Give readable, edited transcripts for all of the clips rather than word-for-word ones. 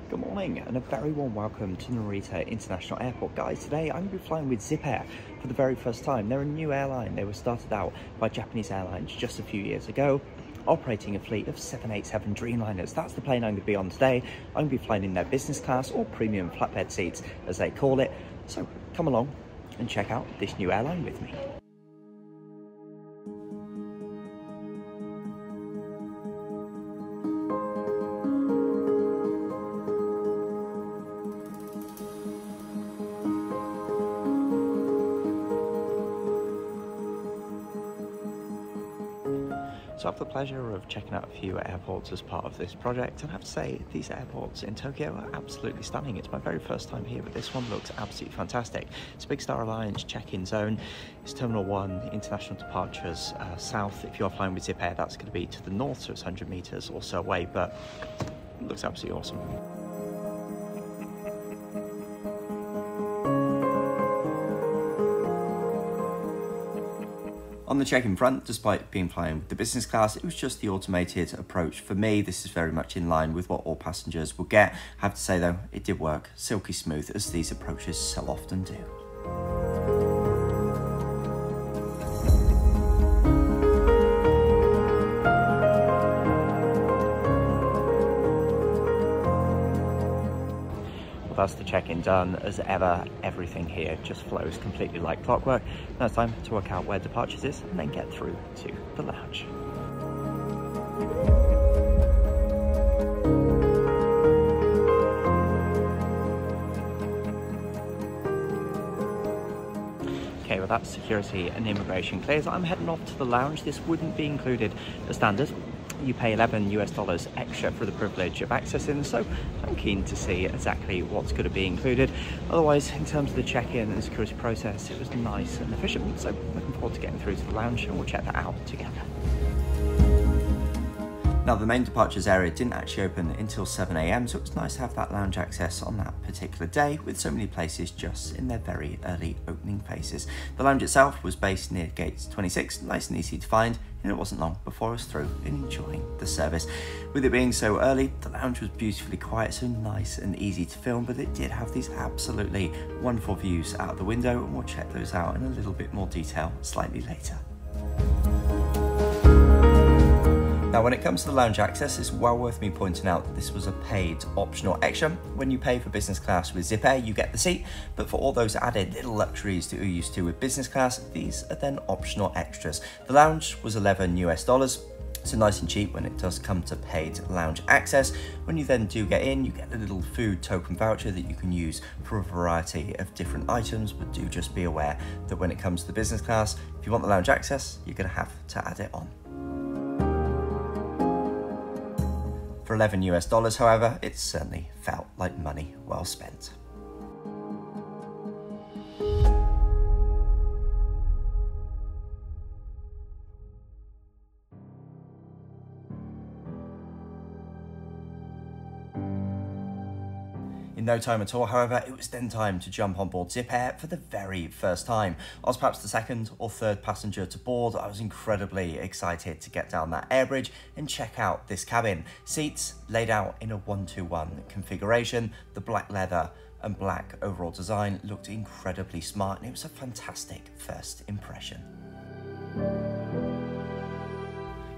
Good morning and a very warm welcome to Narita International Airport. Guys, today I'm going to be flying with Zipair for the very first time. They're a new airline. They were started out by Japanese Airlines just a few years ago, operating a fleet of 787 Dreamliners. That's the plane I'm going to be on today. I'm going to be flying in their business class or premium flatbed seats, as they call it. So come along and check out this new airline with me. So I have the pleasure of checking out a few airports as part of this project, and I have to say these airports in Tokyo are absolutely stunning. It's my very first time here, but this one looks absolutely fantastic. It's a Big Star Alliance check-in zone. It's Terminal 1, international departures south. If you're flying with Zipair, that's going to be to the north, so it's 100 meters or so away, but it looks absolutely awesome. On the check-in front, despite being flying with the business class, it was just the automated approach. For me, this is very much in line with what all passengers will get. I have to say though, it did work silky smooth, as these approaches so often do. That's the check-in done. As ever, everything here just flows completely like clockwork. Now it's time to work out where departures is and then get through to the lounge. Okay, well that's security and immigration clears. I'm heading off to the lounge. This wouldn't be included as standard. You pay $11 extra for the privilege of accessing, so I'm keen to see exactly what's going to be included. Otherwise, in terms of the check-in and security process, it was nice and efficient, so looking forward to getting through to the lounge, and we'll check that out together. Now, the main departures area didn't actually open until 7 AM, so it was nice to have that lounge access on that particular day, with so many places just in their very early opening phases. The lounge itself was based near Gate 26, nice and easy to find, and it wasn't long before I was through and enjoying the service. With it being so early, the lounge was beautifully quiet, so nice and easy to film, but it did have these absolutely wonderful views out of the window, and we'll check those out in a little bit more detail slightly later. Now, when it comes to the lounge access, it's well worth me pointing out that this was a paid optional extra. When you pay for business class with Zipair, you get the seat, but for all those added little luxuries that you're used to with business class, these are then optional extras. The lounge was $11, so nice and cheap when it does come to paid lounge access. When you then do get in, you get a little food token voucher that you can use for a variety of different items, but do just be aware that when it comes to the business class, if you want the lounge access, you're going to have to add it on. For $11, however, it certainly felt like money well spent. In no time at all, however, it was then time to jump on board Zipair for the very first time. I was perhaps the second or third passenger to board. I was incredibly excited to get down that air bridge and check out this cabin. Seats laid out in a 1-to-1 configuration. The black leather and black overall design looked incredibly smart, and it was a fantastic first impression.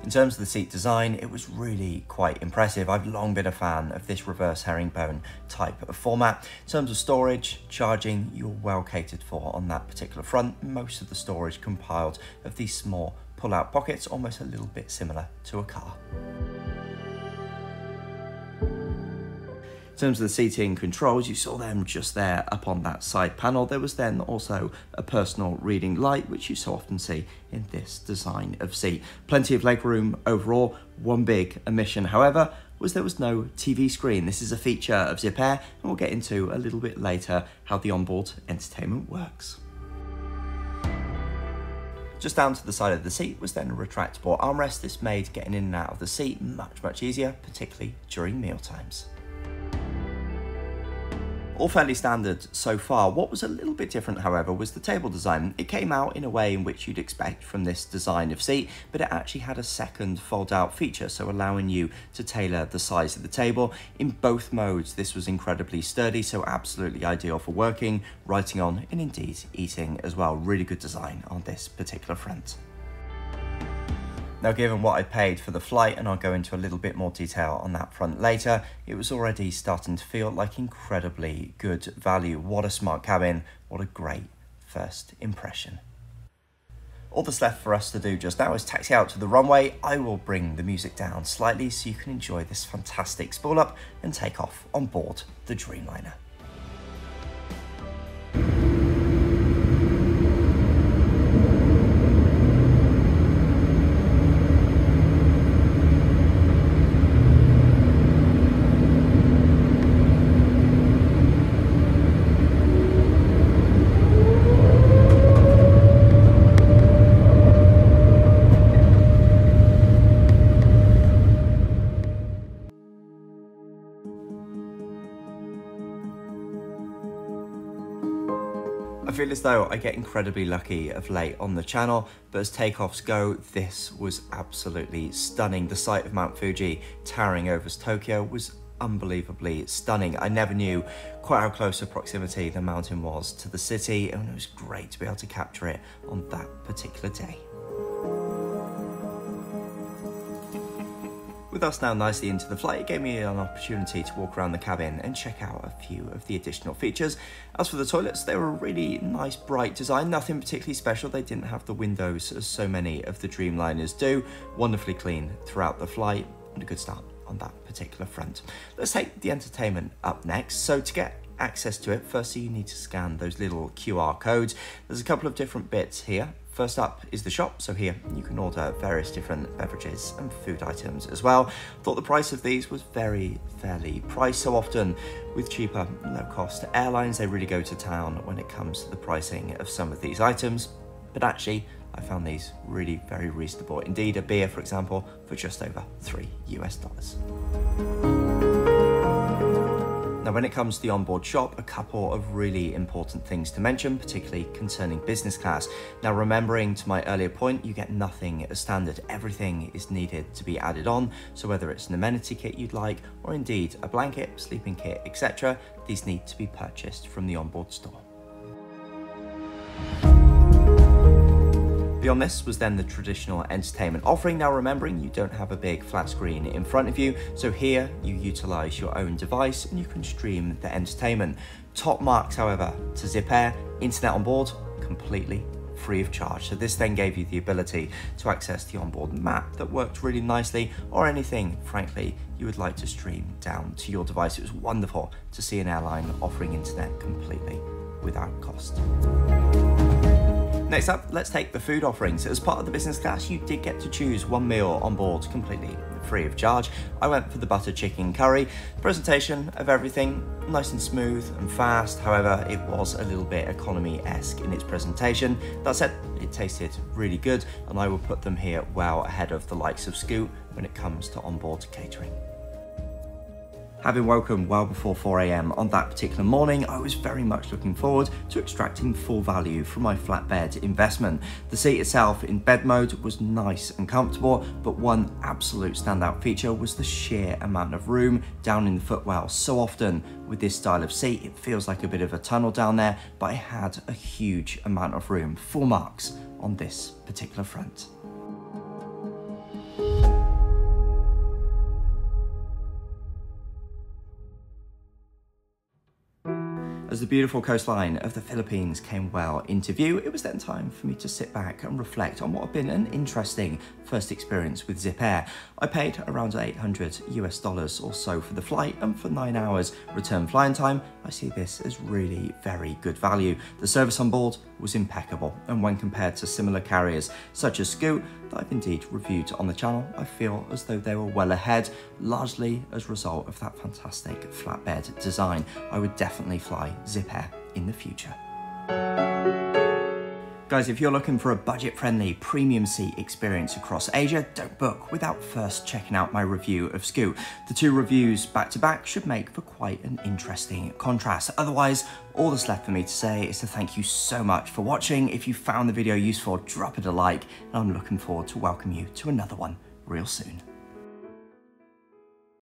In terms of the seat design, it was really quite impressive. I've long been a fan of this reverse herringbone type of format. In terms of storage, charging, you're well catered for on that particular front. Most of the storage compiled of these small pull-out pockets, almost a little bit similar to a car. In terms of the seating controls, you saw them just there up on that side panel. There was then also a personal reading light, which you so often see in this design of seat. Plenty of legroom overall. One big omission, however, was there was no TV screen. This is a feature of Zipair, and we'll get into a little bit later how the onboard entertainment works. Just down to the side of the seat was then a retractable armrest. This made getting in and out of the seat much easier, particularly during meal times. All fairly standard so far. What was a little bit different, however, was the table design. It came out in a way in which you'd expect from this design of seat, but it actually had a second fold-out feature, so allowing you to tailor the size of the table. In both modes, this was incredibly sturdy, so absolutely ideal for working, writing on, and indeed eating as well. Really good design on this particular front. Now, given what I paid for the flight, and I'll go into a little bit more detail on that front later, it was already starting to feel like incredibly good value. What a smart cabin, what a great first impression. All that's left for us to do just now is taxi out to the runway. I will bring the music down slightly so you can enjoy this fantastic spool up and take off on board the Dreamliner. I feel as though I get incredibly lucky of late on the channel, but as takeoffs go, this was absolutely stunning. The sight of Mount Fuji towering over Tokyo was unbelievably stunning. I never knew quite how close of proximity the mountain was to the city, and it was great to be able to capture it on that particular day. With us now nicely into the flight, it gave me an opportunity to walk around the cabin and check out a few of the additional features. As for the toilets, they were a really nice bright design, nothing particularly special. They didn't have the windows as so many of the Dreamliners do. Wonderfully clean throughout the flight, and a good start on that particular front. Let's take the entertainment up next. So to get access to it, firstly you need to scan those little QR codes. There's a couple of different bits here. First up is the shop, so here you can order various different beverages and food items as well. Thought the price of these was very fairly priced. So often with cheaper, low-cost airlines, they really go to town when it comes to the pricing of some of these items. But actually, I found these really very reasonable. Indeed, a beer, for example, for just over $3 US. Now, when it comes to the onboard shop, a couple of really important things to mention, particularly concerning business class. Now, remembering to my earlier point, you get nothing as standard. Everything is needed to be added on. So whether it's an amenity kit you'd like, or indeed a blanket, sleeping kit, etc., these need to be purchased from the onboard store. Beyond this was then the traditional entertainment offering. Now, remembering you don't have a big flat screen in front of you, so here you utilize your own device and you can stream the entertainment. Top marks, however, to Zipair, internet on board, completely free of charge. So this then gave you the ability to access the onboard map that worked really nicely, or anything, frankly, you would like to stream down to your device. It was wonderful to see an airline offering internet completely without cost. Next up, let's take the food offerings. As part of the business class, you did get to choose one meal on board completely free of charge. I went for the butter chicken curry. The presentation of everything, nice and smooth and fast. However, it was a little bit economy-esque in its presentation. That said, it tasted really good, and I will put them here well ahead of the likes of Scoot when it comes to onboard catering. Having woken well before 4 AM on that particular morning, I was very much looking forward to extracting full value from my flatbed investment. The seat itself in bed mode was nice and comfortable, but one absolute standout feature was the sheer amount of room down in the footwell. So often with this style of seat, it feels like a bit of a tunnel down there, but I had a huge amount of room. Full marks on this particular front. As the beautiful coastline of the Philippines came well into view, it was then time for me to sit back and reflect on what had been an interesting first experience with Zipair. I paid around $800 US or so for the flight, and for 9 hours return flying time, I see this as really very good value. The service on board was impeccable, and when compared to similar carriers such as Scoot that I've indeed reviewed on the channel, I feel as though they were well ahead, largely as a result of that fantastic flatbed design. I would definitely fly Zipair in the future. Guys, if you're looking for a budget-friendly premium seat experience across Asia, don't book without first checking out my review of Scoot. The two reviews back-to-back should make for quite an interesting contrast. Otherwise, all that's left for me to say is to thank you so much for watching. If you found the video useful, drop it a like, and I'm looking forward to welcoming you to another one real soon.